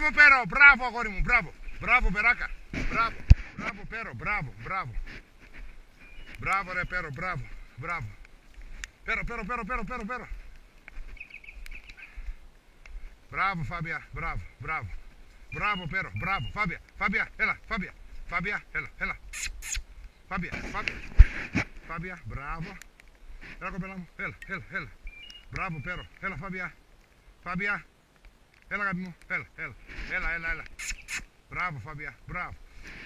Μπράβο Πέρο, μπράβο αγόρι μου, μπράβο. Μπράβο Περάκα, μπράβο. Μπράβο Πέρο, μπράβο, μπράβο. Μπράβο ρε Πέρο, μπράβο, μπράβο. Πέρο, Πέρο, Πέρο, Πέρο, Πέρο, Πέρο. Μπράβο Φάμπια, μπράβο, μπράβο. Μπράβο Πέρο, μπράβο. Φάμπια, Φάμπια, έλα, Φάμπια. Φάμπια, έλα, έλα. Φάμπια, Φάμπια. Φάμπια, μπράβο. Έλα κοπέλα μου, έλα, έλα, έλα. Μπράβο Πέρο, έλα Φάμπια. Φάμπια. Έλα αγάπη μου, έλα, έλα. Έλα, έλα, έλα. Μπράβο Φάμπια, μπράβο.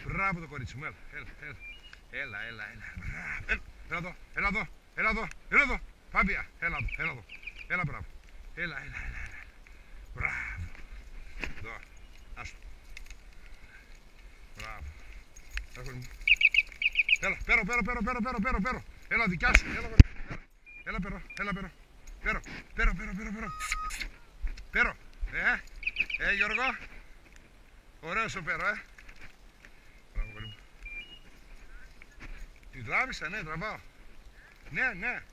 Μπράβο το κορίτσι μου, έλα, έλα, έλα. Έλα, έλα, έλα. Μπράβο. Έλα εδώ, έλα εδώ, έλα εδώ, έλα εδώ. Φάμπια, έλα εδώ, έλα εδώ. Έλα μπράβο. Έλα, έλα, έλα, έλα. Μπράβο. Εδώ, άστο. Μπράβο. Έλα, Πέρο, Πέρο, Πέρο, Πέρο, Πέρο, Πέρο, Πέρο. Έλα, δικιά σου, έλα, έλα, Πέρο, έλα, Πέρο. Πέρο, Πέρο, Πέρο, Πέρο, Πέρο. Πέρο, Γιώργο. Ωραίος ο Πέρο, Μπράβο, κορί μου. Τη τράβησα, ναι, τραβάω. Ναι, ναι.